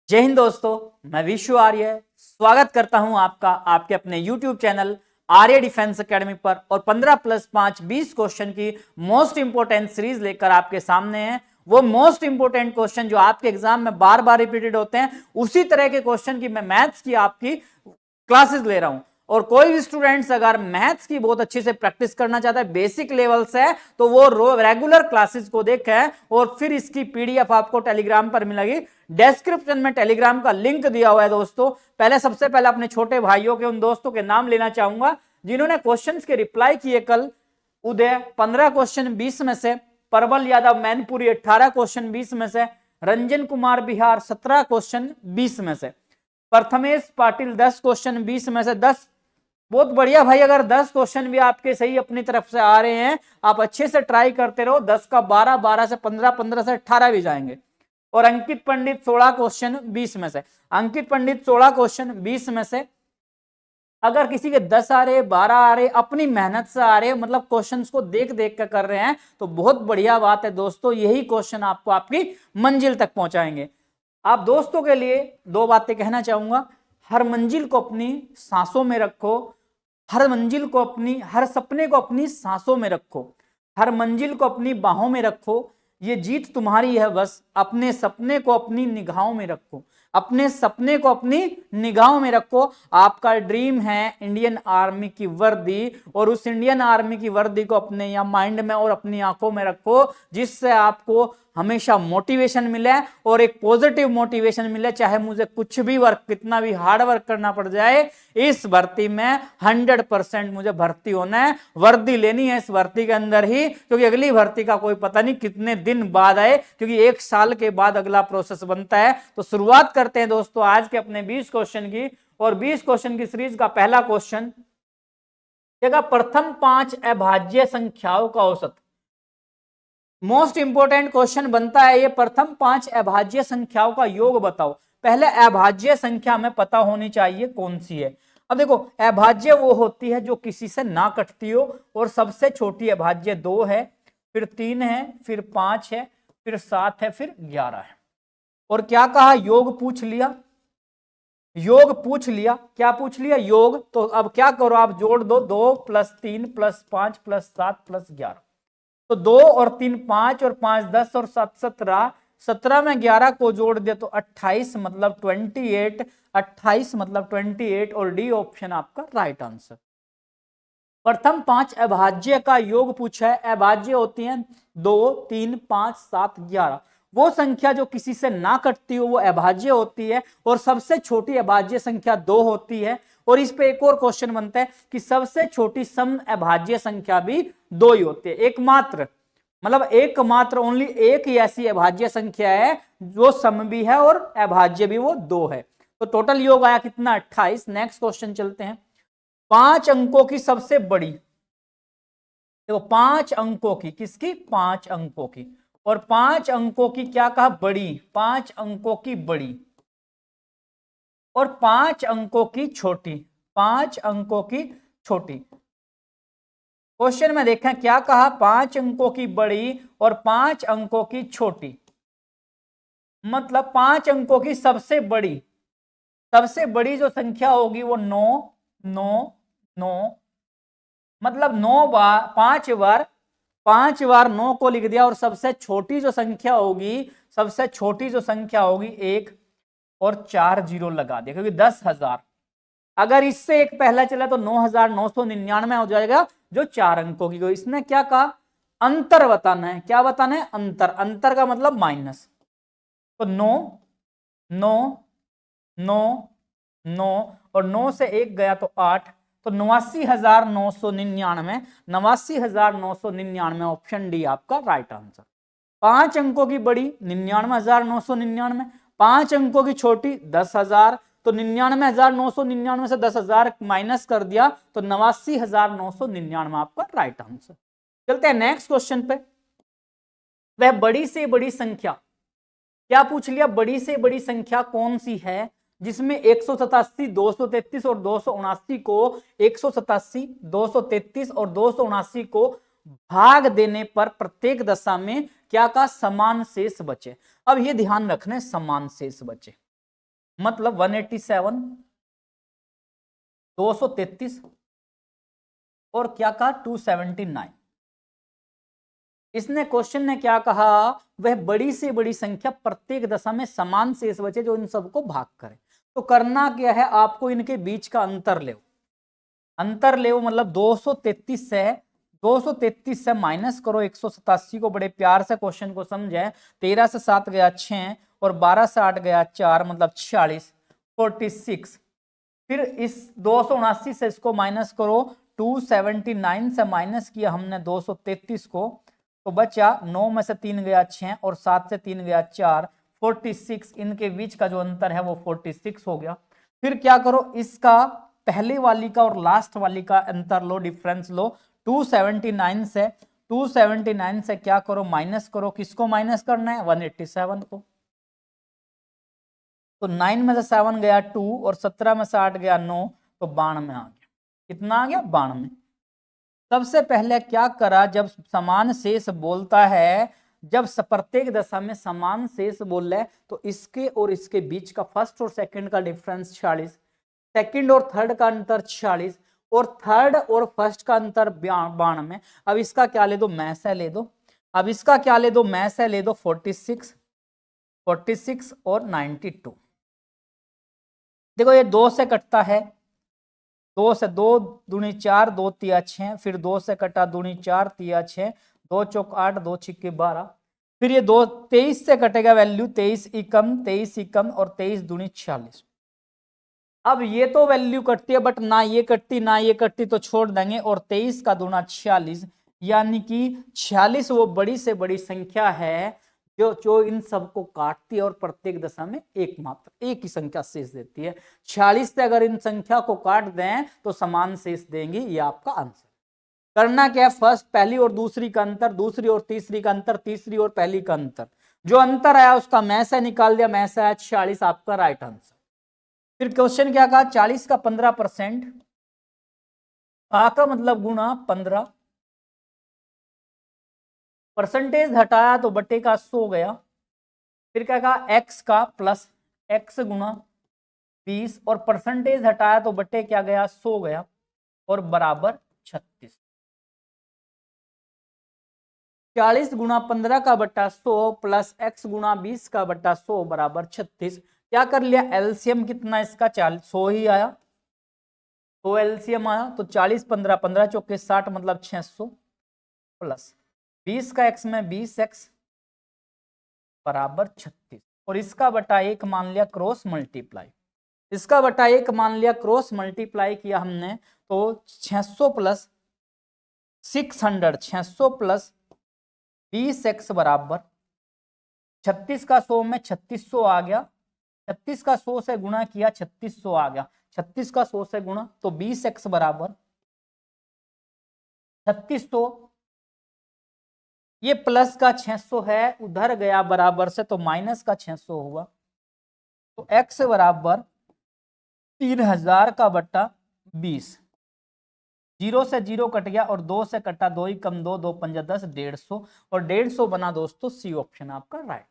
जय हिंद दोस्तों, मैं विशु आर्य स्वागत करता हूं आपका आपके अपने YouTube चैनल आर्य डिफेंस एकेडमी पर। और 15+5 20 क्वेश्चन की मोस्ट इंपोर्टेंट सीरीज लेकर आपके सामने है। वो मोस्ट इंपोर्टेंट क्वेश्चन जो आपके एग्जाम में बार बार रिपीटेड होते हैं, उसी तरह के क्वेश्चन की मैं मैथ्स की आपकी क्लासेस ले रहा हूं। और कोई भी स्टूडेंट्स अगर मैथ्स की बहुत अच्छे से प्रैक्टिस करना चाहता है, बेसिक लेवल से है, तो वो रेगुलर क्लासेस को देखें और फिर इसकी पीडीएफ आपको टेलीग्राम पर मिलेगी। डिस्क्रिप्शन में टेलीग्राम का लिंक दिया हुआ है दोस्तों। पहले सबसे पहले अपने छोटे भाइयों के उन दोस्तों के नाम लेना चाहूंगा जिन्होंने क्वेश्चंस के रिप्लाई किए कल। उदय 15 क्वेश्चन 20 में से, परवल यादव मैनपुरी 18 क्वेश्चन 20 में से, रंजन कुमार बिहार 17 क्वेश्चन 20 में से, प्रथमेश पाटिल 10 क्वेश्चन 20 में से 10। बहुत बढ़िया भाई, अगर 10 क्वेश्चन भी आपके सही अपनी तरफ से आ रहे हैं, आप अच्छे से ट्राई करते रहो, 10 का 12, 12 से 15, 15 से 18 भी जाएंगे। और अंकित पंडित 16 क्वेश्चन 20 में से, अंकित पंडित 16 क्वेश्चन 20 में से। अगर किसी के 10 आ रहे, 12 आ रहे, अपनी मेहनत से आ रहे, मतलब क्वेश्चंस को देख देख कर कर रहे हैं, तो बहुत बढ़िया बात है दोस्तों। यही क्वेश्चन आपको आपकी मंजिल तक पहुंचाएंगे। आप दोस्तों के लिए दो बातें कहना चाहूंगा। हर मंजिल को अपनी सांसों में रखो, हर मंजिल को अपनी, हर सपने को अपनी सांसों में रखो, हर मंजिल को अपनी बाहों में रखो। ये जीत तुम्हारी है, बस अपने सपने को अपनी निगाहों में रखो, अपने सपने को अपनी निगाहों में रखो। आपका ड्रीम है इंडियन आर्मी की वर्दी, और उस इंडियन आर्मी की वर्दी को अपने या माइंड में और अपनी आंखों में रखो, जिससे आपको हमेशा मोटिवेशन मिले और एक पॉजिटिव मोटिवेशन मिले। चाहे मुझे कुछ भी वर्क, कितना भी हार्ड वर्क करना पड़ जाए, इस भर्ती में 100% मुझे भर्ती होना है, वर्दी लेनी है इस भर्ती के अंदर ही, क्योंकि अगली भर्ती का कोई पता नहीं कितने दिन बाद आए, क्योंकि 1 साल के बाद अगला प्रोसेस बनता है। तो शुरुआत करते हैं दोस्तों आज के अपने 20 क्वेश्चन की। और 20 क्वेश्चन की सीरीज का पहला क्वेश्चन देगा, प्रथम 5 अभाज्य संख्याओं का औसत। मोस्ट इंपोर्टेंट क्वेश्चन बनता है ये, प्रथम 5 अभाज्य संख्याओं का योग बताओ। पहले अभाज्य संख्या में पता होनी चाहिए कौन सी है। अब देखो, अभाज्य वो होती है जो किसी से ना कटती हो, और सबसे छोटी अभाज्य 2 है, फिर 3 है, फिर 5 है, फिर 7 है, फिर 11 है। और क्या कहा, योग पूछ लिया, योग पूछ लिया, क्या पूछ लिया, योग। तो अब क्या करो, आप जोड़ दो, 2 + 3 + 5 + 7 + 11। तो 2 और 3 5 और 5 10 और 7 17, 17 में 11 को जोड़ दिया तो 28 मतलब 28, 28 मतलब 28, और डी ऑप्शन आपका राइट आंसर। प्रथम 5 अभाज्य का योग पूछा है। अभाज्य होती हैं 2 3 5 7 11। वो संख्या जो किसी से ना कटती हो वो अभाज्य होती है, और सबसे छोटी अभाज्य संख्या 2 होती है। और इस पे एक और क्वेश्चन बनता है कि सबसे छोटी सम अभाज्य संख्या भी 2 ही होती है। एकमात्र, मतलब एकमात्र, ओनली एक ही ऐसी अभाज्य संख्या है जो सम भी है और अभाज्य भी, वो 2 है। तो टोटल योग आया कितना, 28। नेक्स्ट क्वेश्चन चलते हैं। 5 अंकों की सबसे बड़ी, देखो 5 अंकों की, किसकी, 5 अंकों की, और 5 अंकों की क्या कहा, बड़ी, 5 अंकों की बड़ी, और 5 अंकों की छोटी, 5 अंकों की छोटी। क्वेश्चन में देखें क्या कहा, 5 अंकों की बड़ी और 5 अंकों की छोटी, मतलब 5 अंकों की सबसे बड़ी, सबसे बड़ी जो संख्या होगी वो 9 9 9, मतलब 9 बार, 5 बार 9 को लिख दिया। और सबसे छोटी जो संख्या होगी, सबसे छोटी जो संख्या होगी 1 और 4 जीरो लगा दिया, क्योंकि 10,000, अगर इससे एक पहला चला तो 9,999 हो जाएगा, जो 4 अंकों की। इसने क्या कहा, अंतर बताना है। क्या बताना है, अंतर। अंतर का मतलब माइनस। तो 9 9 9 9, और 9 से 1 गया तो 8, तो 89,999, 89,999, ऑप्शन डी आपका राइट आंसर। 5 अंकों की बड़ी 99,999, 5 अंकों की छोटी 10,000, तो 99,999 से 10,000 माइनस कर दिया तो 89,999 आपका राइट आंसर। चलते हैं नेक्स्ट क्वेश्चन पे। वह बड़ी से बड़ी संख्या, क्या पूछ लिया, बड़ी से बड़ी संख्या कौन सी है जिसमें 187, 233 और 279 को, 187, 233 और 279 को भाग देने पर प्रत्येक दशा में क्या का समान शेष बचे। अब ये ध्यान रखना है, समान शेष बचे। मतलब 187, 233 और क्या कहा 279। इसने क्वेश्चन ने क्या कहा, वह बड़ी से बड़ी संख्या प्रत्येक दशा में समान शेष बचे जो इन सबको भाग करे। तो करना क्या है, आपको इनके बीच का अंतर ले, अंतर ले मतलब 233 से माइनस करो 187 को। बड़े प्यार से क्वेश्चन को समझे। 13 से 7 गया 6 और 12 से 8 गया 4 मतलब 46, 46। फिर इस 279 से इसको माइनस करो, 279 से माइनस किया हमने 233 को, तो बचा 9 में से 3 गया 6 और 7 से 3 गया 4, 46। इनके बीच का जो अंतर है वो 46 हो गया। फिर क्या करो, इसका पहले वाली का और लास्ट वाली का अंतर लो, डिफरेंस लो। 279 से क्या करो, माइनस करो। किसको माइनस करना है, 187 को। तो 9 में से 7 गया 2 और 17 में से 8 गया 9, तो 92 आ गया। कितना आ गया, 92। सबसे पहले क्या करा, जब समान शेष बोलता है, जब प्रत्येक दशा में समान शेष बोल रहा है, तो इसके और इसके बीच का फर्स्ट और सेकंड का डिफरेंस 46, सेकंड और थर्ड का अंतर 46 और थर्ड और फर्स्ट का अंतर 92। अब इसका क्या ले दो, मैं से ले दो। अब इसका क्या ले दो, मैं से ले दो 46 और 92। देखो ये 2 से कटता है, 2 से 2 दूनी 4, 2 तिया 6, फिर 2 से कटा दूनी 4 तिया 6, 2 चौक 8, 2 छिक्के 12। फिर ये 2 23 से कटेगा वैल्यू, 23 एकम और 23 दूनी 46। अब ये तो वैल्यू कटती है, बट ना ये कटती ना ये कटती, तो छोड़ देंगे। और 23 का दूना 46, यानी कि 46 वो बड़ी से बड़ी संख्या है जो इन सबको काटती है और प्रत्येक दशा में एकमात्र एक ही संख्या शेष देती है। 46 से अगर इन संख्या को काट दें तो समान शेष देंगी, ये आपका आंसर। करना क्या है, फर्स्ट पहली और दूसरी का अंतर, दूसरी और तीसरी का अंतर, तीसरी और पहली का अंतर, जो अंतर आया उसका मैं से निकाल दिया, मैं से आया 46, आपका राइट आंसर। फिर क्वेश्चन क्या कहा, 40 का 15%, आ का मतलब गुणा 15, परसेंटेज हटाया तो बटे का 100 गया। फिर क्या कहा, x का प्लस x गुणा 20 और परसेंटेज हटाया तो बटे क्या गया, 100 गया और बराबर 36। 40 गुणा 15 का बट्टा 100 प्लस x गुणा 20 का बट्टा 100 बराबर 36। क्या कर लिया, एलसीएम कितना इसका, 100 ही आया। तो एलसीएम आया तो 40 15 15 चौके 60 मतलब 600 प्लस 20 का x में 20x बराबर 36 और इसका बटा 1 मान लिया क्रॉस मल्टीप्लाई। इसका बटा 1 मान लिया क्रॉस मल्टीप्लाई किया हमने, तो 600 प्लस 600 प्लस 20x बराबर 36 का 100 में 3600 आ गया। 36 का 100 से गुणा किया 3600 आ गया। 36 का 100 से गुणा तो 20x बराबर 3600, ये प्लस का 600 है उधर गया बराबर से, तो माइनस का 600 हुआ। तो x बराबर 3000 का बट्टा 20, 0 से 0 कट गया और 2 से कटा 2 ही कम 2, 2 पंजा 10, 150 और 150 बना दोस्तों सी ऑप्शन आपका राइट।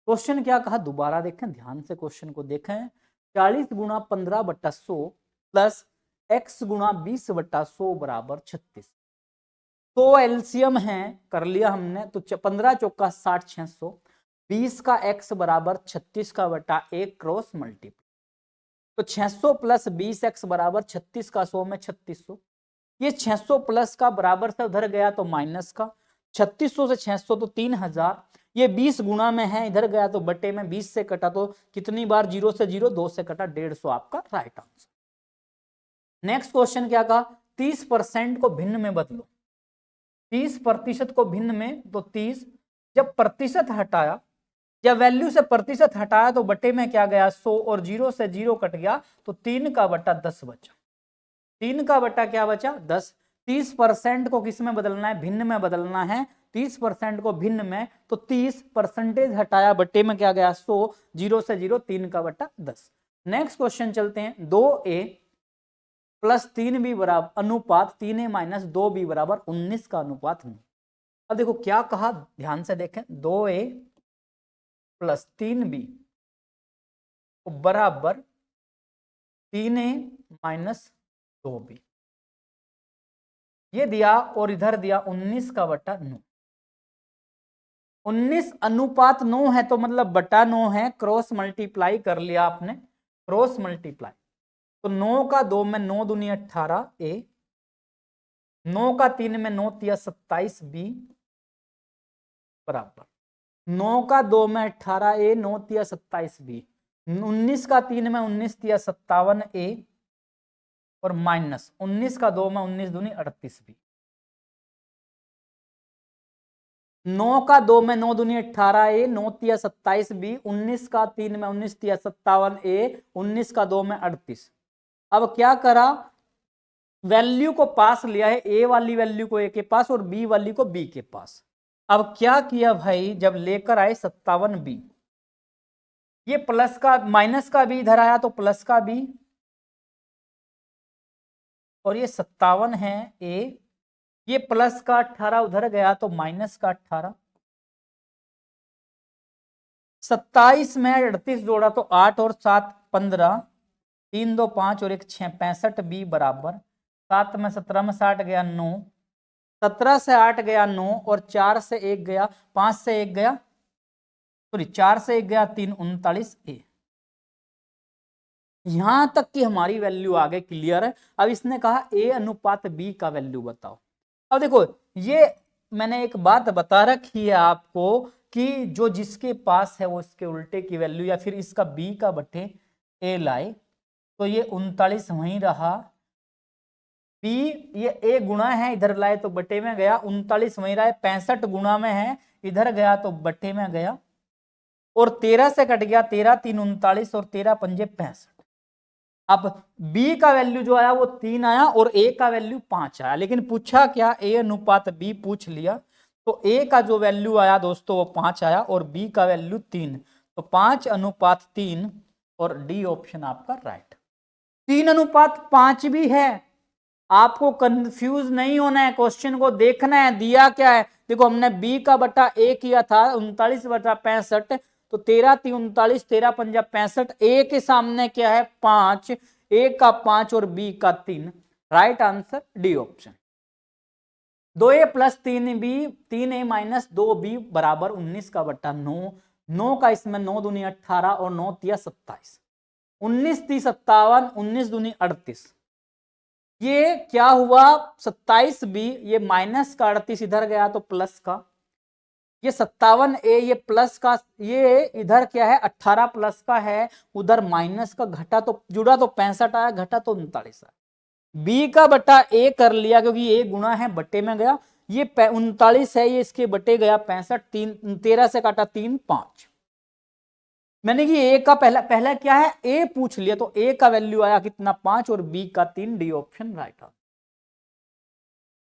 क्वेश्चन क्या कहा, दोबारा देखें, ध्यान से क्वेश्चन को देखें। 40 गुणा 15 बट्टा 100 प्लस x गुणा 20 बट्टा 100 बराबर 36। तो एलसीएम है, कर लिया हमने, तो 15 चौका 60, 600, 20 का x बराबर 36 का बटा 1 क्रॉस मल्टीप्लाई। तो 600 प्लस 20x बराबर 36 का 100 में 3600, ये 600 प्लस का बराबर से उधर गया तो माइनस का, 3600 से 600 तो 3000, ये 20 गुणा में है इधर गया तो बटे में, 20 से कटा तो कितनी बार 0 से 0, 2 से कटा 150, आपका राइट आंसर। नेक्स्ट क्वेश्चन क्या कहा, 30% को भिन्न में बदलो। 30% को भिन्न में, तो 30 जब प्रतिशत हटाया, जब वैल्यू से प्रतिशत हटाया तो बटे में क्या गया 100 और 0 से 0 कट गया तो 3 का बटा 10 बचा। 3 का बटा क्या बचा 10। 30% को किस में बदलना है, भिन्न में बदलना है। 30% को भिन्न में, तो 30 परसेंटेज हटाया बटे में क्या गया 100, 0 से 0, 3 का बटा 10। नेक्स्ट क्वेश्चन चलते हैं, 2a प्लस 3b बराबर अनुपात 3a माइनस 2b बराबर 19 का अनुपात नहीं। अब देखो क्या कहा, ध्यान से देखें, 2a प्लस 3b को बराबर 3a माइनस 2b ये दिया, और इधर दिया 19/9। 19 अनुपात 9 है तो मतलब बटा 9 है, क्रॉस मल्टीप्लाई कर लिया आपने, क्रॉस मल्टीप्लाई। तो 9 का 2 में 9 दूनी 18 ए, 9 का 3 में 9 तिया 27 बी बराबर 9 का 2 में 18 ए, 9 तिया 27 बी, 19 का 3 में 19 तिया 57 ए, और माइनस 19 का 2 में 19 दूनी 38 बी। 9 का 2 में 9 दूनी 18 ए, 9 तिया 27 बी, 19 का 3 में 19 तिया 57 ए, 19 का 2 में 38। अब क्या करा, वैल्यू को पास लिया है, ए वाली वैल्यू को ए के पास और बी वाली को बी के पास। अब क्या किया भाई, जब लेकर आए 57 बी, ये प्लस का माइनस का बी इधर आया तो प्लस का बी, और ये 57 है ए, ये प्लस का 18 उधर गया तो माइनस का 18, 27 में 38 जोड़ा तो 8 और 7 15, 3 2 5 और 1 6 65 बी बराबर 7 में 17 में 60 गया 9, 17 से 8 गया 9, और 4 से 1 गया, 5 से 1 गया, सॉरी 4 से 1 गया 3, 39 ए। यहां तक की हमारी वैल्यू आ गई, क्लियर है। अब इसने कहा ए अनुपात बी का वैल्यू बताओ। अब देखो, ये मैंने एक बात बता रखी है आपको कि जो जिसके पास है वो इसके उल्टे की वैल्यू, या फिर इसका बी का बटे ए लाए, तो ये 39 वहीं रहा, बी ये ए गुणा है, इधर लाए तो बटे में गया, 39 वहीं रहा, 65 गुणा में है, इधर गया तो बटे में गया, और 13 से कट गया, 13 3 39 और 13 पंजे 65। अब b का वैल्यू जो आया वो 3 आया और a का वैल्यू 5 आया, लेकिन पूछा क्या, a अनुपात b पूछ लिया, तो a का जो वैल्यू आया दोस्तों वो 5 आया और b का वैल्यू 3, तो 5 अनुपात 3, और डी ऑप्शन आपका राइट। 3 अनुपात 5 भी है, आपको कंफ्यूज नहीं होना है, क्वेश्चन को देखना है दिया क्या है। देखो हमने b का बटा a किया था 39/65, तो 13 3 39, 13 पंजा 65, ए के सामने क्या है 5, ए का 5 और बी का 3, right answer D option. 2a plus 3b, 3a minus 2b बराबर 19/9, 9 का इसमें 9 दूनी 18 और 9 तिया 27, 19 ती 57, 19 दूनी 38, ये क्या हुआ 27b, ये माइनस का 38 इधर गया तो प्लस का, ये 57a ये प्लस का, ये इधर क्या है 18 प्लस का है, उधर माइनस का, घटा तो जुड़ा तो 65 आया, घटा तो 39 आया। बी का बटा ए कर लिया क्योंकि ए गुणा है, बटे में गया, ये 39 है, ये इसके बटे गया 65, 13 से काटा 3 5, मैंने कि ए का पहला क्या है ए पूछ लिया, तो ए का वैल्यू आया कितना 5 और बी का 3, डी ऑप्शन राइट आंसर।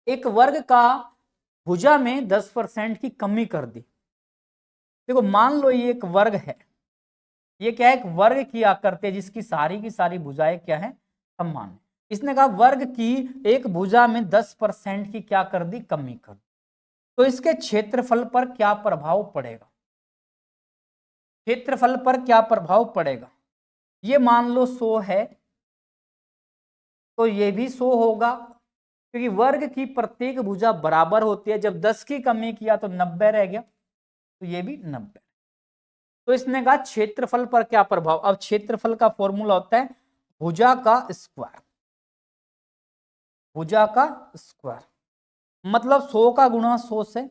एक वर्ग का भुजा में 10% की कमी कर दी। देखो मान लो ये एक वर्ग है, ये क्या है एक वर्ग की आकृति है जिसकी सारी की सारी भुजाएं क्या है समान है। इसने कहा वर्ग की एक भुजा में 10% की क्या कर दी कमी कर दी, तो इसके क्षेत्रफल पर क्या प्रभाव पड़ेगा, क्षेत्रफल पर क्या प्रभाव पड़ेगा। ये मान लो 100 है तो ये भी 100 होगा, क्योंकि वर्ग की प्रत्येक भुजा बराबर होती है, जब 10 की कमी किया तो 90 रह गया, तो ये भी 90। तो इसने कहा क्षेत्रफल पर क्या प्रभाव। अब क्षेत्रफल का फॉर्मूला होता है भुजा का स्क्वायर, भुजा का स्क्वायर मतलब 100 का गुणा 100 से,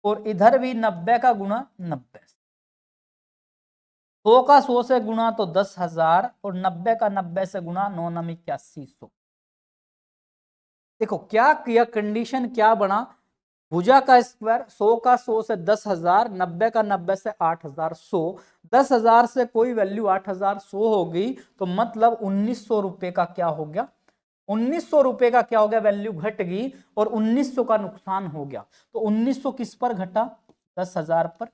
और इधर भी 90 का गुणा 90 से। 100 का 100 से गुणा तो 10,000, और 90 का 90 से गुणा 9 9 8100। देखो क्या किया, कंडीशन क्या बना, भुजा का स्क्वायर 100 का 100 से 10,000, 90 का 90 से 8,100, 10,000 से कोई वैल्यू 8,100 हो गई, तो मतलब 1,900 रुपए का क्या हो गया, 1,900 रुपए का क्या हो गया वैल्यू घट गई, और 1,900 का नुकसान हो गया। तो 1,900 किस पर घटा 10,000 पर,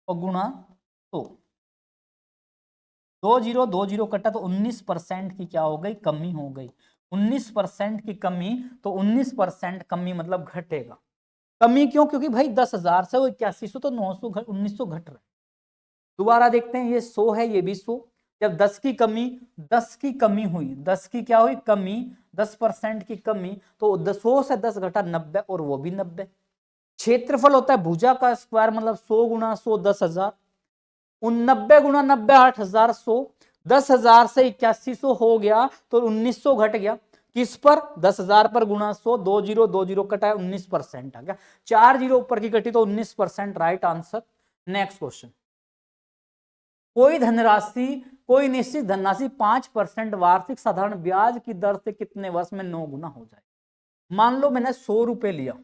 और गुणा 100, 20 कटा तो 19% की क्या हो गई कमी हो गई, 19% की कमी, तो 19% कमी मतलब घटेगा। कमी क्यों, क्योंकि भाई 10,000 से वो 8100 तो 900 1900 घट रहा है। दोबारा देखते हैं, ये 100 है, ये भी 100। जब 10 की कमी हुई, 10 की क्या हुई कमी, 10% की कमी, तो 100 से 10 घटा 90 और वो भी 90। क्षेत्रफल होता है भुजा का स्क्वायर, मतलब 100 गुना 100 10,000, 90 गुना 90 8,000, 100 10,000 से 8100 हो गया, तो 1900 घट गया किस पर, 10,000 पर गुना 100, 20 कटा 19% आ गया, 4 जीरो ऊपर की कटी तो 19% राइट आंसर। नेक्स्ट क्वेश्चन, कोई धनराशि, कोई निश्चित धनराशि 5% वार्षिक साधारण ब्याज की दर से कितने वर्ष में 9 गुना हो जाए। मान लो मैंने 100 रुपए लिया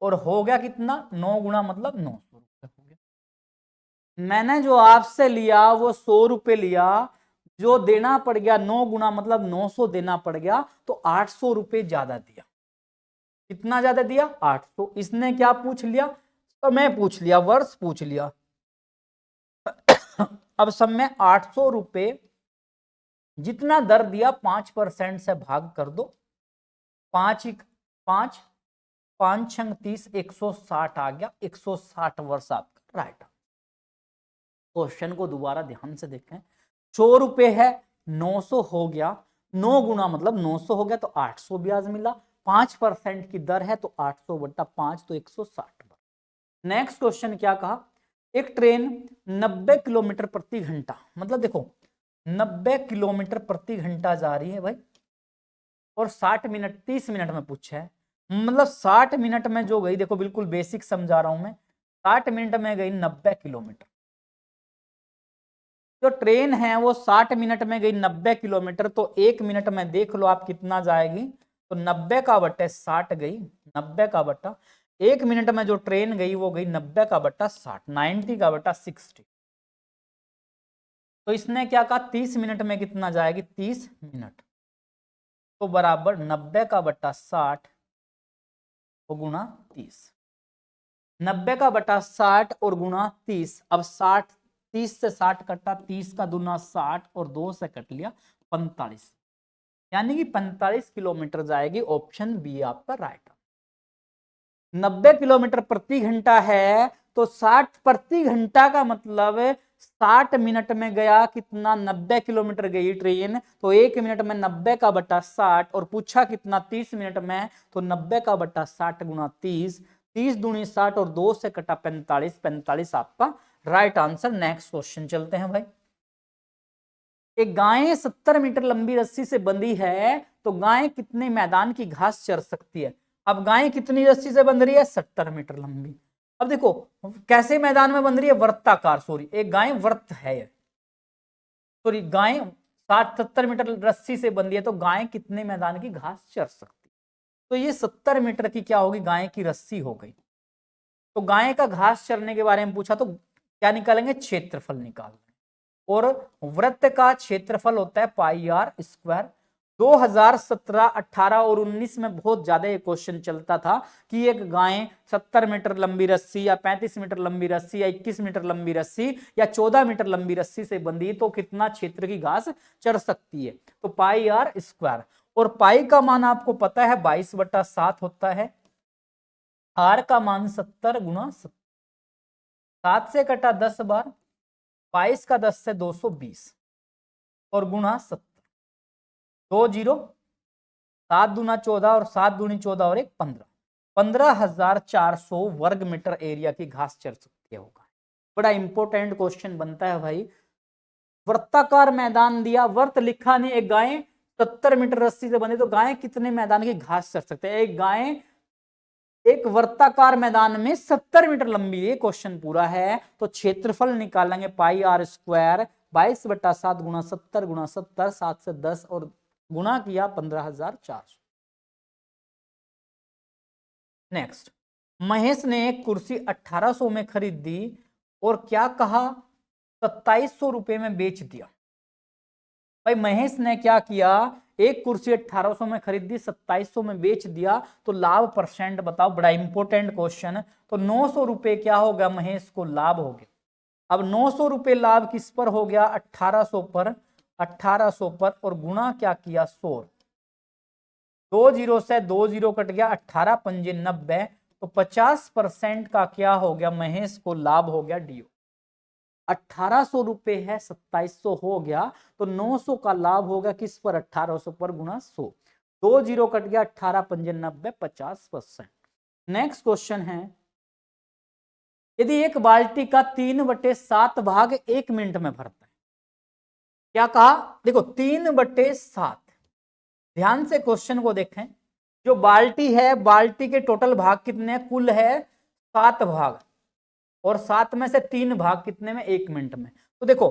और हो गया कितना 9 गुना, मतलब 900 रुपए हो गया। मैंने जो आपसे लिया वो 100 रुपए लिया, जो देना पड़ गया 9 गुना मतलब 900 देना पड़ गया, तो 800 रुपए ज्यादा दिया। कितना ज्यादा दिया 800। इसने क्या पूछ लिया, समय पूछ लिया, वर्ष पूछ लिया। अब सब में 800 रुपए जितना दर दिया 5% से भाग कर दो, 5 5 5 छंग 30, 160 आ गया, 160 वर्ष आपका राइट। क्वेश्चन को दोबारा ध्यान से देखें, 100 रुपए है, 900 हो गया, 9 गुना मतलब 900 हो गया, तो 800 ब्याज मिला, 5% की दर है तो 800 बटा 5 तो 160। नेक्स्ट क्वेश्चन क्या कहा, एक ट्रेन 90 किलोमीटर प्रति घंटा, मतलब देखो 90 किलोमीटर प्रति घंटा जा रही है भाई, और 60 मिनट 30 मिनट में पूछा है, मतलब 60 मिनट में जो गई, देखो बिल्कुल बेसिक समझा रहा हूं मैं, 60 मिनट में गई 90 किलोमीटर। जो ट्रेन है वो 60 मिनट में गई 90 किलोमीटर, तो 1 मिनट में देख लो आप कितना जाएगी, तो 90 का बट्टे 60 गई, 90 का बट्टा 1 मिनट में जो ट्रेन गई वो गई 90 का बट्टा 60, 90 का बट्टा 60। तो इसने क्या कहा 30 मिनट में कितना जाएगी, 30 मिनट, तो बराबर 90 का बट्टा 60 और गुणा 30, 90 का बटा 60 और गुणा 30। अब 60, 30 से 60 कटा, 30 का दूना 60 और 2 से कट लिया 45, यानी कि 45 किलोमीटर जाएगी। ऑप्शन बी आपका राइट। 90 किलोमीटर प्रति घंटा है तो 60 प्रति घंटा का मतलब 60 मिनट में गया कितना, 90 किलोमीटर गई ट्रेन, तो 1 मिनट में 90 का बटा 60, और पूछा कितना 30 मिनट में, तो 90 का बटा 60 गुना 30, 30 दूनी 60 और 2 से कटा 45, 45 आपका राइट आंसर। नेक्स्ट क्वेश्चन चलते हैं भाई। एक गाय 70 मीटर लंबी रस्सी से बंधी है, तो गाय कितने मैदान की घास चर सकती है। अब गाय कितनी रस्सी से बंध रही है, 70 मीटर लंबी। अब देखो कैसे मैदान में बंध रही है, वृत्ताकार, सॉरी एक गाय व्रत है, सॉरी गाय 60-70 मीटर रस्सी से बंधी है, तो गाय कितने मैदान की घास चर सकती है। तो ये 70 मीटर की क्या होगी, गाय की रस्सी हो गई। तो गाय का घास चरने के बारे में पूछा तो क्या निकालेंगे, क्षेत्रफल निकालेंगे, और वृत्त का क्षेत्रफल होता है पाई आर स्क्वायर। 2017, 18 और 19 में बहुत ज्यादा ये क्वेश्चन चलता था कि एक गाय 70 मीटर लंबी रस्सी या 35 मीटर लंबी रस्सी या 21 मीटर लंबी रस्सी या 14 मीटर लंबी रस्सी से बंधी तो कितना क्षेत्र की घास चर सकती है, तो पाई आर स्क्वायर। और पाई का मान आपको पता है 22/7 होता है, आर का मान 70 गुना 7 से कटा 10 बार, 22 का 10 से 220 और गुना 70, 2 जीरो, 7 दूना 14 और 7 दूनी 14 और 1 15, 15,400 वर्ग मीटर एरिया की घास चर सकती होगा। बड़ा इंपॉर्टेंट क्वेश्चन बनता है भाई। वृत्ताकार मैदान दिया, वर्त लिखा नहीं, एक गाय 70 मीटर रस्सी से बनी, तो गाय कितने मैदान की घास चर सकते हैं। एक गाय एक वर्ताकार मैदान में 70 मीटर लंबी, ये क्वेश्चन पूरा है, तो क्षेत्रफल निकालेंगे पाई आर स्क्वायर 22/7 गुना 70 गुना 70, 7 से 10 और गुना किया 15,400। नेक्स्ट, महेश ने एक कुर्सी 1800 में खरीदी और क्या कहा 2700 रुपए में बेच दिया। भाई महेश ने क्या किया, एक कुर्सी 1800 में खरीदी, 2700 में बेच दिया, तो लाभ परसेंट बताओ, बड़ा इंपॉर्टेंट क्वेश्चन। तो 900 रुपए क्या हो गया, महेश को लाभ हो गया। अब 900 रुपए लाभ किस पर हो गया, 1800 पर, 1800 पर, और गुणा क्या किया 100, 2 जीरो से 2 जीरो कट गया, 18 पंजे 90, तो 50% का क्या हो गया, महेश को लाभ हो गया डीओ। 1800 रुपए है, 2700 हो गया तो 900 का लाभ होगा किस पर, 1800 पर गुना 100, 2 जीरो कट गया, 18 पंजे 90, 50%। नेक्स्ट क्वेश्चन है, यदि एक बाल्टी का 3/7 भाग 1 मिनट में भरता है, क्या कहा, देखो 3/7, ध्यान से क्वेश्चन को देखें, जो बाल्टी है, बाल्टी के टोटल भाग कितने, कुल है 7 भाग, और 7 में से 3 भाग कितने में, 1 मिनट में। तो देखो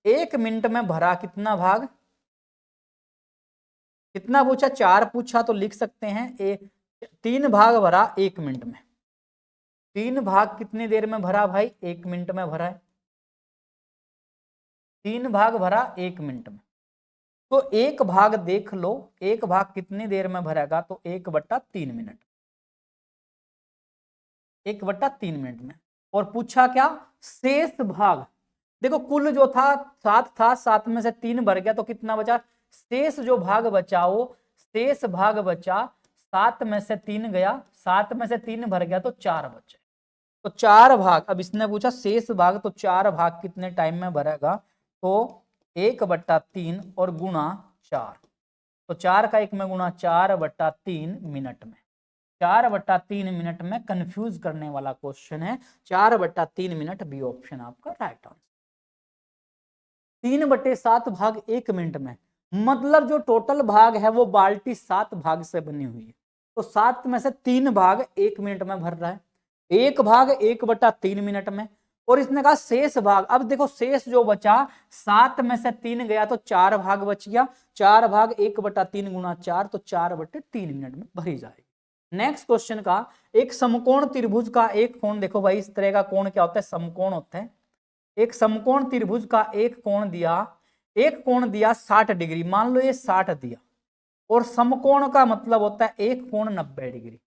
1 मिनट में भरा कितना भाग, कितना पूछा, 4 पूछा, तो लिख सकते हैं 3 भाग भरा 1 मिनट में। 3 भाग कितनी देर में भरा भाई, 1 मिनट में भरा है। 3 भाग भरा 1 मिनट में, तो एक भाग देख लो, एक भाग कितनी देर में भरेगा, तो 1/3 मिनट, 1/3 मिनट में। और पूछा क्या, शेष भाग, देखो कुल जो था 7 था, 7 में से 3 भर गया तो कितना बचा, शेष जो भाग बचाओ, शेष भाग बचा, 7 में से 3 गया, 7 में से 3 भर गया तो 4 बचे, तो 4 भाग, अब इसने पूछा शेष भाग, तो 4 भाग कितने टाइम में भरेगा, तो 1/3 और गुणा 4, तो 4 का 1 में गुणा, 4/3 मिनट में, 4/3 मिनट में। कंफ्यूज करने वाला क्वेश्चन है, 4/3 मिनट बी ऑप्शन आपका राइट आंसर। 3/7 भाग 1 मिनट में, मतलब जो टोटल भाग है वो बाल्टी 7 भाग से बनी हुई है, तो 7 में से 3 भाग 1 मिनट में भर रहा है, एक भाग 1/3 मिनट में, और इसने कहा शेष भाग, अब देखो शेष जो बचा, 7 में से 3 गया तो 4 भाग बच गया, 4 भाग 1/3 गुणा 4, तो 4/3 मिनट में भरी जाएगी। नेक्स्ट क्वेश्चन का, एक समकोण त्रिभुज का एक कोण, देखो भाई इस तरह का कोण क्या होता है, समकोण होता है। एक समकोण त्रिभुज का एक कोण दिया 60 डिग्री, मान लो ये 60 दिया, और समकोण का मतलब होता है एक कोण 90 डिग्री।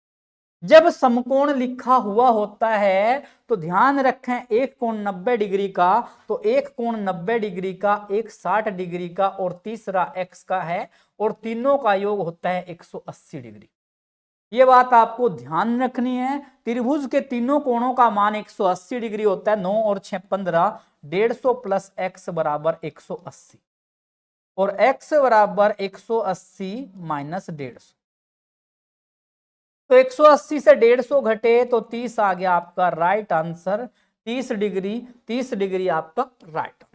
जब समकोण लिखा हुआ होता है तो ध्यान रखें, एक कोण 90 डिग्री का, तो एक कोण 90 डिग्री का, एक 60 डिग्री का, और तीसरा x का है, और तीनों का योग होता है 180 डिग्री। ये बात आपको ध्यान रखनी है, त्रिभुज के तीनों कोणों का मान 180 डिग्री होता है, 9 और 6 15, 150 प्लस x बराबर 180, और x बराबर 180 माइनस 150, तो 180 से 150 घटे तो 30 आ गया आपका राइट आंसर, 30 डिग्री आपका राइट आंसर।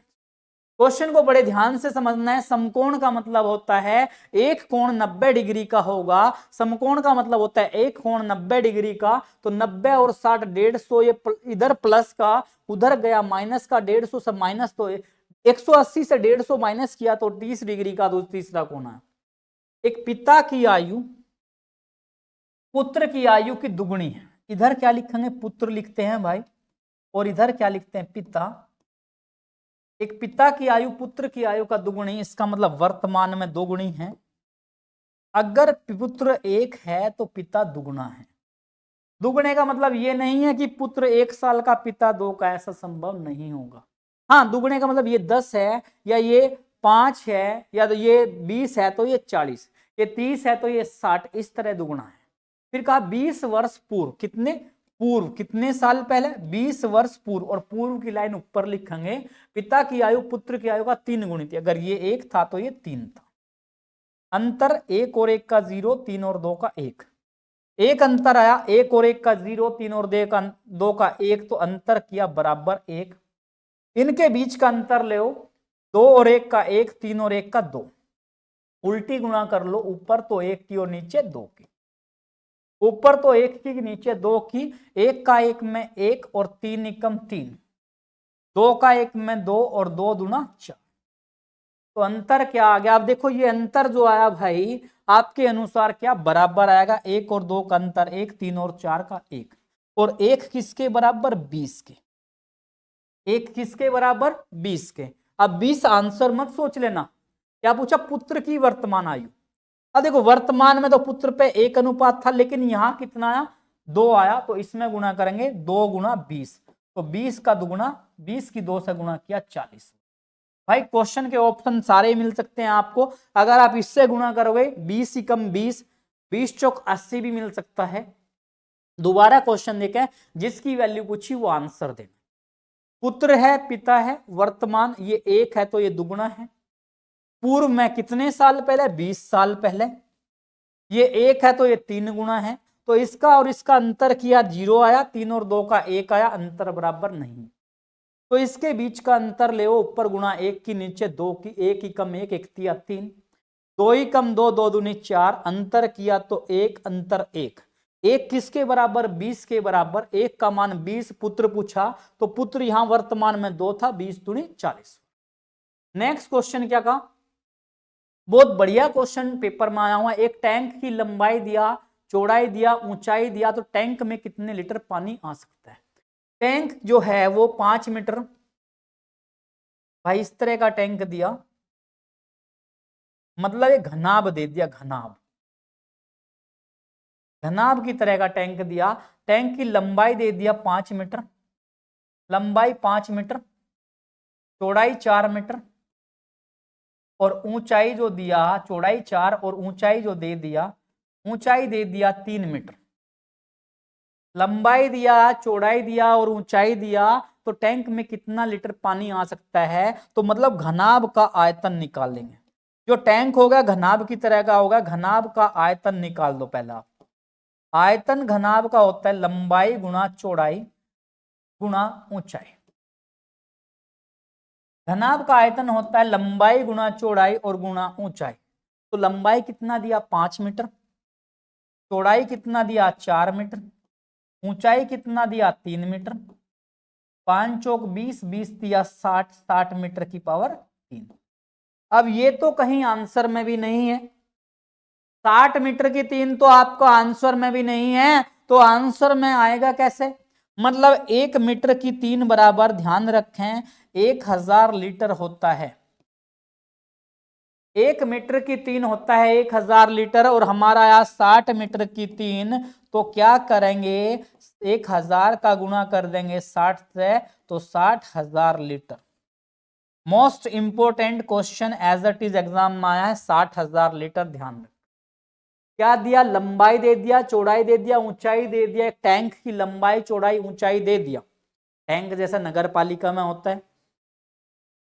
क्वेश्चन को बड़े ध्यान से समझना है, समकोण का मतलब होता है एक कोण 90 डिग्री का होगा, समकोण का मतलब होता है एक कोण 90 डिग्री का, तो 90 और 60 150, ये इधर प्लस का उधर गया माइनस का, 150 से माइनस, तो 180 से 150 माइनस किया तो 30 डिग्री का तीसरा कोण है। एक पिता की आयु पुत्र की आयु की दुगुनी है, इधर क्या लिखेंगे, पुत्र लिखते हैं भाई, और इधर क्या लिखते हैं, पिता। एक पिता की आयु पुत्र की आयु का दुगुनी, इसका मतलब वर्तमान में दोगुनी है। अगर पुत्र 1 है तो पिता दुगुना है। दुगुने का मतलब ये नहीं है कि पुत्र 1 साल का पिता 2 का, ऐसा संभव नहीं होगा। हाँ, दुगुने का मतलब ये 10 है, या ये 5 है, या तो ये 20 है तो ये 40, ये 30 है तो ये 60, इस तरह दुगुना है। फिर कहा 20 वर्ष पूर्व, कितने पूर्व, कितने साल पहले, 20 वर्ष पूर्व, और पूर्व की लाइन ऊपर लिखेंगे, पिता की आयु पुत्र की आयु का 3 गुणित, अगर ये 1 था तो ये 3 था। अंतर 1 और 1 का 0, 3 और 2 का 1, एक अंतर आया, 1 और 1 का 0, 3 और 2 का 1, तो अंतर किया बराबर 1। इनके बीच का अंतर ले 2 और 1 का 1, 3 और 1 का 2, उल्टी गुणा कर लो, ऊपर तो 1 की और नीचे 2 की, ऊपर तो 1 की नीचे 2 की, 1 का 1 में 1 और 3 एकम 3, 2 का 1 में 2 और 2 दूना 4, तो अंतर क्या आ गया। अब देखो ये अंतर जो आया भाई आपके अनुसार क्या बराबर आएगा, 1 और 2 का अंतर 1, 3 और 4 का 1, और 1 किसके बराबर, 20 के, 1 किसके बराबर, 20 के। अब 20 आंसर मत सोच लेना, क्या पूछा, पुत्र की वर्तमान आयु। अब देखो वर्तमान में तो पुत्र पे 1 अनुपात था, लेकिन यहां कितना आया, 2 आया, तो इसमें गुणा करेंगे 2 गुणा 20, तो 20 का दुगुना, 20 की 2 से गुणा किया 40। भाई क्वेश्चन के ऑप्शन सारे मिल सकते हैं आपको, अगर आप इससे गुणा करोगे 20 एकम 20, 20 चौक 80 भी मिल सकता है। दोबारा क्वेश्चन देखें, जिसकी वैल्यू पूछी वो आंसर देना। पुत्र है, पिता है, वर्तमान ये 1 है तो ये दुगुना है। पूर्व में कितने साल पहले, 20 साल पहले। ये 1 है तो ये 3 गुना है। तो इसका और इसका अंतर किया 0 आया, 3 और 2 का 1 आया, अंतर बराबर नहीं। तो इसके बीच का अंतर ले, ऊपर गुणा 1 की, नीचे 2 की, 1 ही कम 1, 1 तिया 3, 2 ही कम 2, 2 दूनी 4, अंतर किया तो 1, अंतर 1। 1 किसके बराबर, 20 के बराबर। 1 का मान 20, पुत्र पूछा तो पुत्र यहां वर्तमान में 2 था, 20 दूनी 40। नेक्स्ट क्वेश्चन क्या कहा, बहुत बढ़िया क्वेश्चन पेपर में आया हुआ। एक टैंक की लंबाई दिया, चौड़ाई दिया, ऊंचाई दिया, तो टैंक में कितने लीटर पानी आ सकता है। टैंक जो है वो 5 मीटर, भाई इस तरह का टैंक दिया, मतलब एक घनाब दे दिया, घनाब घनाब की तरह का टैंक दिया। टैंक की लंबाई दे दिया 5 मीटर, लंबाई 5 मीटर, चौड़ाई 4 मीटर, और ऊंचाई जो दिया, चौड़ाई 4 और ऊंचाई जो दे दिया, ऊंचाई दे दिया 3 मीटर। लंबाई दिया, चौड़ाई दिया और ऊंचाई दिया, तो टैंक में कितना लीटर पानी आ सकता है। तो मतलब घनाभ का आयतन निकाल लेंगे। जो टैंक होगा घनाभ की तरह का होगा, घनाभ का आयतन निकाल दो। पहला आयतन घनाभ का होता है लंबाई गुणा चौड़ाई गुणा ऊंचाई। घनाभ का आयतन होता है लंबाई गुणा चौड़ाई और गुणा ऊंचाई। तो लंबाई कितना दिया, 5 मीटर, चौड़ाई कितना दिया, 4 मीटर, ऊंचाई कितना दिया, 3 मीटर, 5 चौक 20, 20 दिया 60, 60 मीटर की पावर 3। अब ये तो कहीं आंसर में भी नहीं है, 60 मीटर की 3 तो आपका आंसर में भी नहीं है, तो आंसर में आएगा कैसे। मतलब 1 मीटर की 3 बराबर, ध्यान रखें 1000 लीटर होता है। 1 मीटर की 3 होता है 1000 लीटर, और हमारा आया 60 मीटर की 3, तो क्या करेंगे, 1000 का गुणा कर देंगे 60 से, तो 60,000 litre. Most important question as it is exam में आया है, 60,000 लीटर। ध्यान रखें क्या दिया, लंबाई दे दिया, चौड़ाई दे दिया, ऊंचाई दे दिया। टैंक की लंबाई चौड़ाई ऊंचाई दे दिया, टैंक जैसा नगर पालिका में होता है।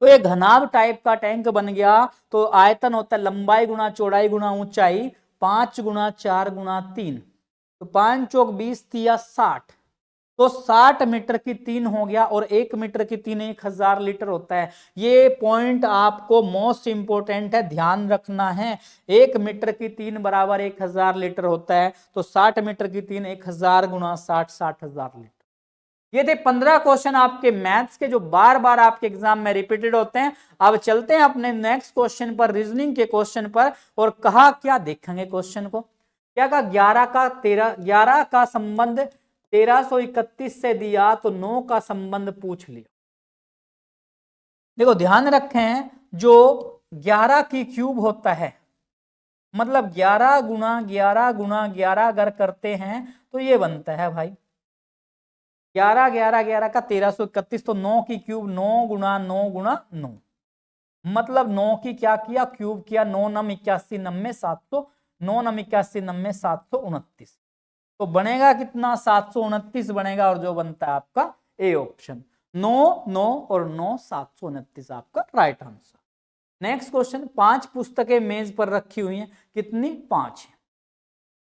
तो ये घनाभ टाइप का टैंक बन गया। तो आयतन होता है लंबाई गुणा चौड़ाई गुणा ऊंचाई, 5 गुणा 4 गुणा 3, तो 5 चौक 20 तिया 60, तो 60 मीटर की 3 हो गया, और 1 मीटर की 3 1000 लीटर होता है। ये पॉइंट आपको मोस्ट इंपोर्टेंट है, ध्यान रखना है। 1 मीटर की 3 बराबर 1000 लीटर होता है, तो 60 मीटर की 3 1000 गुणा 60, 60,000 लीटर। ये थे 15 क्वेश्चन आपके मैथ्स के, जो बार बार आपके एग्जाम में रिपीटेड होते हैं। अब चलते हैं अपने नेक्स्ट क्वेश्चन पर, रीजनिंग के क्वेश्चन पर। और कहा क्या, देखेंगे क्वेश्चन को क्या कहा, 11 का संबंध 1331 से दिया, तो 9 का संबंध पूछ लिया। देखो ध्यान रखें, जो 11 की क्यूब होता है, मतलब 11 गुणा 11 गुणा 11 अगर करते हैं तो ये बनता है भाई 11 11 11 का 1331, तो 9 की क्यूब 9 गुणा 9 गुणा 9, मतलब 9 की क्या किया, क्यूब किया। 9 नम 81 90 700, 9 नम 81 90 729, तो बनेगा कितना, 729 बनेगा, और जो बनता है आपका ए ऑप्शन। 9 9 और 9 729 आपका राइट आंसर। नेक्स्ट क्वेश्चन, 5 पुस्तकें मेज पर रखी हुई हैं, कितनी, 5 है।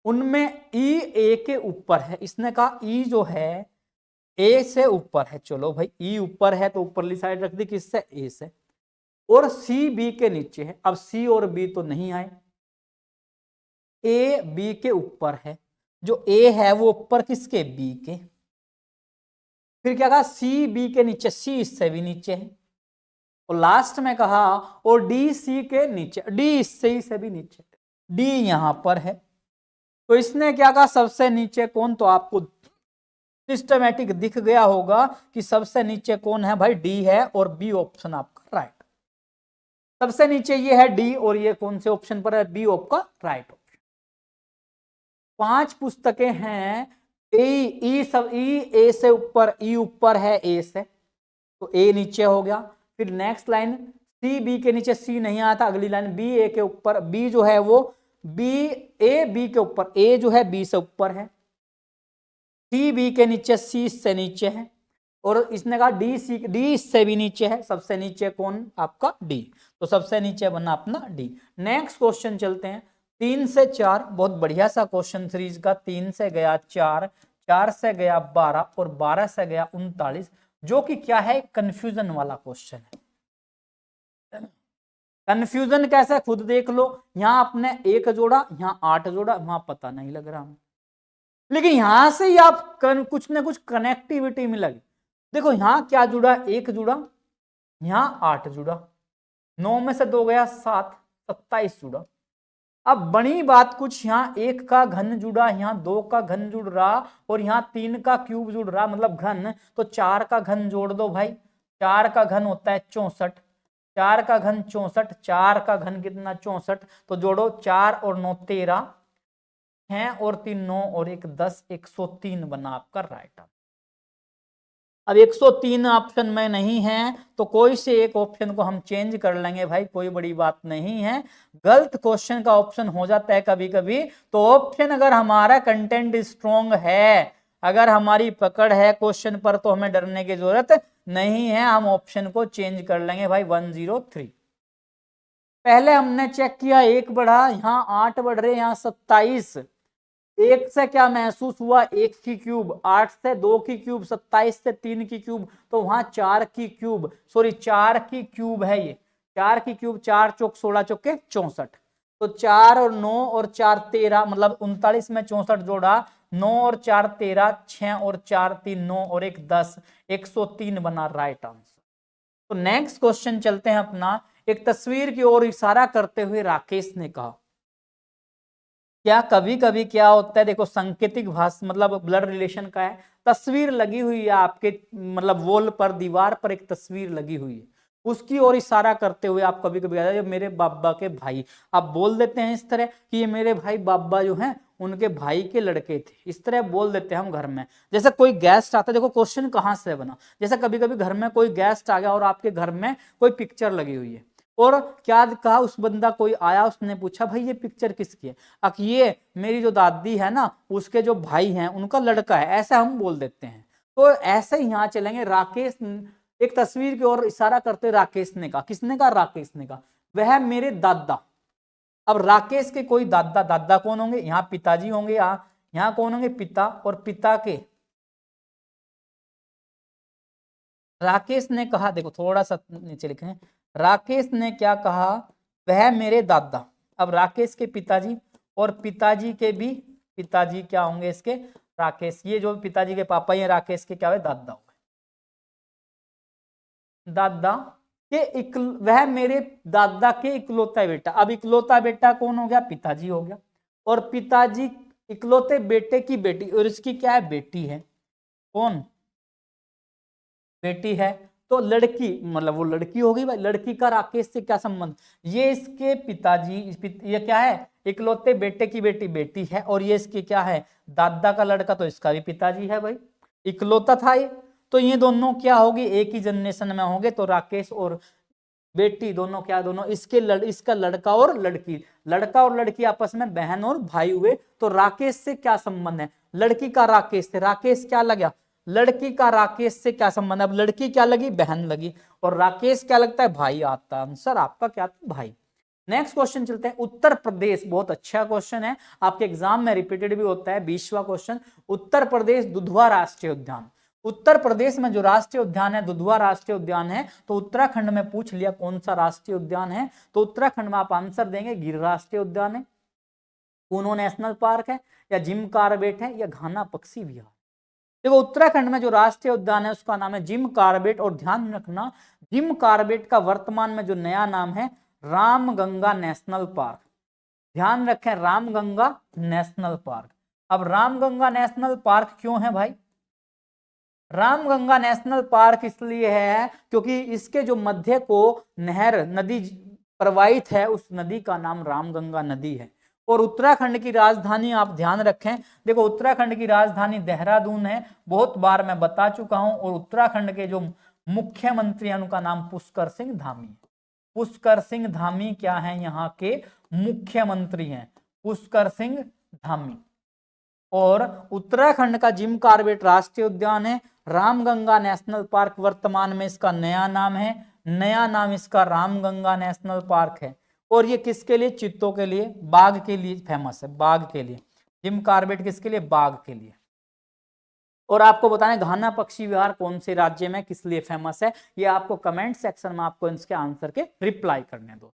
उनमें ई ए के ऊपर है। इसने कहा ई जो है ए से ऊपर है, चलो भाई ई ऊपर है तो ऊपरली साइड रख दी, किससे, ए से, और सी बी के नीचे है। अब सी और बी तो नहीं आए, ए बी के ऊपर है, जो ए है वो ऊपर किसके, बी के। फिर क्या कहा, सी बी के नीचे, सी इससे भी नीचे है, और लास्ट में कहा और डी सी के नीचे, डी इससे से भी नीचे, डी यहां पर है। तो इसने क्या कहा, सबसे नीचे कौन, तो आपको सिस्टमैटिक दिख गया होगा कि सबसे नीचे कौन है भाई, डी है, और बी ऑप्शन आपका राइट। सबसे नीचे ये है डी, और ये कौन से ऑप्शन पर है, बी आपका राइट ऑप्शन। 5 पुस्तकें हैं, ई सब ई ए से ऊपर, ई ऊपर है ए से, तो ए नीचे हो गया। फिर नेक्स्ट लाइन, सी बी के नीचे, सी नहीं आता, अगली लाइन बी ए के ऊपर, बी जो है वो बी ए बी के ऊपर, ए जो है बी से ऊपर है, सी बी के नीचे, सी से नीचे है, और इसने कहा डी सी, डी इससे भी नीचे है, सबसे नीचे कौन आपका डी, तो सबसे नीचे बना अपना डी। नेक्स्ट क्वेश्चन चलते हैं, 3 से 4, बहुत बढ़िया सा क्वेश्चन सीरीज का, 3 से गया 4, 4 से गया 12 और 12 से गया 39, जो कि क्या है, कंफ्यूजन वाला क्वेश्चन है। कंफ्यूजन कैसे, खुद देख लो, यहां आपने 1 जोड़ा, यहां 8 जोड़ा, वहां पता नहीं लग रहा, लेकिन यहां से ही आप कुछ ना कुछ कनेक्टिविटी मिलेगी। देखो यहां क्या जुड़ा, 1 जुड़ा, यहां 8 जुड़ा, 9 में से 2 गया 7, 27 जुड़ा। अब बड़ी बात कुछ, यहाँ 1 का घन जुड़ा, यहाँ 2 का घन जुड़ रहा और यहाँ 3 का क्यूब जुड़ रहा, मतलब घन, तो 4 का घन जोड़ दो भाई, 4 का घन होता है 64, 4 का घन 64, 4 का घन कितना 64, तो जोड़ो 4 और 9 13, 6 और 3 9 और 1 10, 103 बना आपका राइट आंसर। अब 103 ऑप्शन में नहीं है तो कोई से एक ऑप्शन को हम चेंज कर लेंगे भाई, कोई बड़ी बात नहीं है। गलत क्वेश्चन का ऑप्शन हो जाता है कभी कभी, तो ऑप्शन अगर हमारा कंटेंट स्ट्रॉन्ग है, अगर हमारी पकड़ है क्वेश्चन पर, तो हमें डरने की जरूरत नहीं है, हम ऑप्शन को चेंज कर लेंगे भाई। 103 पहले हमने चेक किया, 1 बढ़ा, यहाँ 8 बढ़ रहे, यहाँ 27, 1 से क्या महसूस हुआ, 1 की क्यूब, 8 से 2 की क्यूब, 27 से 3 की क्यूब, तो वहां 4 की क्यूब, सॉरी 4 की क्यूब है ये, 4 की क्यूब, 4 चौक 16 चौके 64, तो 4 और 9 और 4 13, मतलब 39 में 64 जोड़ा, 9 और 4 13, 6 और 4 3 9 और 1 10, 103 बना राइट आंसर। तो नेक्स्ट क्वेश्चन चलते हैं अपना, एक तस्वीर की ओर इशारा करते हुए राकेश ने कहा, क्या कभी कभी क्या होता है, देखो सांकेतिक भाषा मतलब ब्लड रिलेशन का है, तस्वीर लगी हुई है आपके मतलब वॉल पर, दीवार पर एक तस्वीर लगी हुई है, उसकी ओर इशारा करते हुए आप कभी कभी ये मेरे बाबा के भाई, आप बोल देते हैं इस तरह कि ये मेरे भाई बाबा जो हैं उनके भाई के लड़के थे, इस तरह बोल देते हैं हम घर में। जैसे कोई गेस्ट आता है, देखो क्वेश्चन कहां से बना, जैसे कभी कभी घर में कोई गेस्ट आ गया और आपके घर में कोई पिक्चर लगी हुई है, और क्या कहा उस बंदा, कोई आया उसने पूछा भाई ये पिक्चर किसकी है, अब ये मेरी जो दादी है ना उसके जो भाई हैं उनका लड़का है, ऐसा हम बोल देते हैं। तो ऐसे ही यहाँ चलेंगे, राकेश एक तस्वीर की ओर इशारा करते राकेश ने कहा, किसने कहा, राकेश ने कहा, वह मेरे दादा। अब राकेश के कोई दादा, दादा कौन होंगे, यहाँ पिताजी होंगे, यहाँ कौन होंगे, पिता, और पिता के, राकेश ने कहा, देखो थोड़ा सा नीचे लिखे हैं, राकेश ने क्या कहा, वह मेरे दादा। अब राकेश के पिताजी और पिताजी के भी पिताजी क्या होंगे इसके, राकेश, ये जो पिताजी के पापा ये राकेश के क्या हुए, दादा हुए, दादा के वह मेरे दादा के इकलौता बेटा। अब इकलौता बेटा कौन हो गया, पिताजी हो गया, और पिताजी इकलौते बेटे की बेटी, और इसकी क्या है, बेटी है, कौन, बेटी है, तो लड़की, मतलब वो लड़की होगी भाई, लड़की का राकेश से क्या संबंध, ये इसके पिताजी, ये क्या है, इकलौते बेटे की बेटी बेटी है, और ये इसके क्या है, दादा का लड़का, तो इसका भी पिताजी है भाई, इकलौता था ये, तो ये दोनों क्या होगी, एक ही जनरेशन में होंगे, तो राकेश और बेटी दोनों क्या, दोनों इसके इसका लड़का और लड़की, लड़का और लड़की आपस में बहन और भाई हुए, तो राकेश से क्या संबंध है, लड़की का राकेश से, राकेश क्या लगा, लड़की का राकेश से क्या संबंध है, अब लड़की क्या लगी, बहन लगी, और राकेश क्या लगता है, भाई आता, आंसर आपका क्या था, भाई। नेक्स्ट क्वेश्चन चलते हैं, उत्तर प्रदेश, बहुत अच्छा क्वेश्चन है, आपके एग्जाम में रिपीटेड भी होता है, 20वां क्वेश्चन, उत्तर प्रदेश दुधवा राष्ट्रीय उद्यान, उत्तर प्रदेश में जो राष्ट्रीय उद्यान है दुधवा राष्ट्रीय उद्यान है, तो उत्तराखंड में पूछ लिया कौन सा राष्ट्रीय उद्यान है, तो उत्तराखंड में आप आंसर देंगे गिर राष्ट्रीय उद्यान है, कूनो नेशनल पार्क है, या जिम कार्बेट है, या घाना पक्षी विहार। देखो उत्तराखंड में जो राष्ट्रीय उद्यान है उसका नाम है जिम कार्बेट, और ध्यान रखना जिम कार्बेट का वर्तमान में जो नया नाम है रामगंगा नेशनल पार्क, ध्यान रखें रामगंगा नेशनल पार्क। अब रामगंगा नेशनल पार्क क्यों है भाई, रामगंगा नेशनल पार्क इसलिए है क्योंकि इसके जो मध्य को नहर नदी प्रवाहित है, उस नदी का नाम रामगंगा नदी है, और उत्तराखंड की राजधानी आप ध्यान रखें, देखो उत्तराखंड की राजधानी देहरादून है, बहुत बार मैं बता चुका हूं, और उत्तराखंड के जो मुख्यमंत्री हैं उनका नाम पुष्कर सिंह धामी, पुष्कर सिंह धामी क्या है, यहाँ के मुख्यमंत्री हैं, पुष्कर सिंह धामी। और उत्तराखंड का जिम कार्बेट राष्ट्रीय उद्यान है, रामगंगा नेशनल पार्क वर्तमान में इसका नया नाम है, नया नाम इसका रामगंगा नेशनल पार्क है। और ये किसके लिए? चीतों के लिए, बाघ के लिए फेमस है, बाघ के लिए। जिम कॉर्बेट किसके लिए? बाघ के लिए। और आपको बताएं घाना पक्षी विहार कौन से राज्य में किस लिए फेमस है, ये आपको कमेंट सेक्शन में आपको इसके आंसर के रिप्लाई करने दो।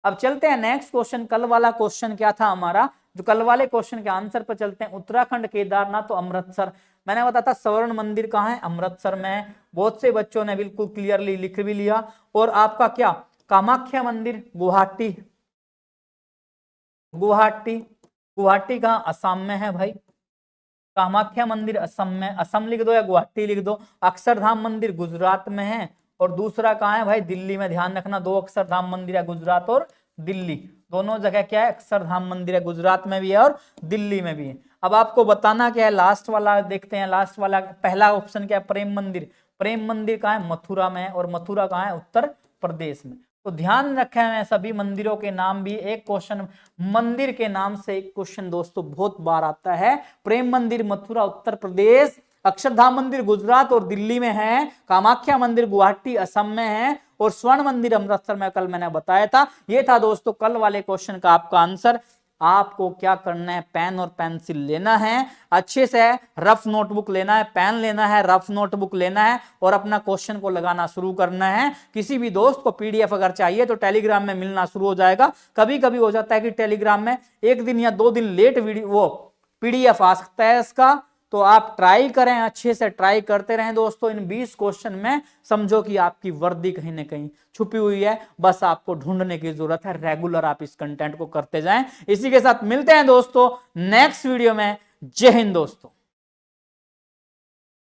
अब चलते हैं नेक्स्ट क्वेश्चन। कल वाला क्वेश्चन क्या था हमारा? जो कल वाले क्वेश्चन के आंसर पर चलते हैं। उत्तराखंड, केदारनाथ तो अमृतसर, मैंने बताया था स्वर्ण मंदिर कहाँ है? अमृतसर में है। बहुत से बच्चों ने बिल्कुल क्लियरली लिख भी लिया। और आपका क्या? कामाख्या मंदिर गुवाहाटी, गुवाहाटी, गुवाहाटी कहाँ? असम में है भाई। कामाख्या मंदिर असम में, असम लिख दो या गुवाहाटी लिख दो। अक्षरधाम मंदिर गुजरात में है। और दूसरा कहाँ है भाई? दिल्ली में। ध्यान रखना, दो अक्षरधाम मंदिर है, गुजरात और दिल्ली, दोनों जगह क्या है? अक्षरधाम मंदिर है, गुजरात में भी है और दिल्ली में भी है। अब आपको बताना क्या है? लास्ट वाला देखते हैं। लास्ट वाला पहला ऑप्शन क्या है? प्रेम मंदिर। प्रेम मंदिर कहाँ है? मथुरा में है। और मथुरा कहाँ है? उत्तर प्रदेश में। तो ध्यान रखें मैं सभी मंदिरों के नाम भी। एक क्वेश्चन मंदिर के नाम से एक क्वेश्चन दोस्तों बहुत बार आता है। प्रेम मंदिर मथुरा उत्तर प्रदेश, अक्षरधाम मंदिर गुजरात और दिल्ली में है, कामाख्या मंदिर गुवाहाटी असम में है और स्वर्ण मंदिर अमृतसर में। कल मैंने बताया था। ये था दोस्तों कल वाले क्वेश्चन का आपका आंसर। आपको क्या करना है? पेन और पेंसिल लेना है, अच्छे से रफ नोटबुक लेना है, पेन लेना है, रफ नोटबुक लेना है और अपना क्वेश्चन को लगाना शुरू करना है। किसी भी दोस्त को पीडीएफ अगर चाहिए तो टेलीग्राम में मिलना शुरू हो जाएगा। कभी कभी हो जाता है कि टेलीग्राम में 1 दिन या 2 दिन लेट वीडियो वो पीडीएफ आ सकता है इसका, तो आप ट्राई करें, अच्छे से ट्राई करते रहें दोस्तों। इन 20 क्वेश्चन में समझो कि आपकी वर्दी कहीं ना कहीं छुपी हुई है, बस आपको ढूंढने की जरूरत है। रेगुलर आप इस कंटेंट को करते जाएं। इसी के साथ मिलते हैं दोस्तों नेक्स्ट वीडियो में। जय हिंद दोस्तों।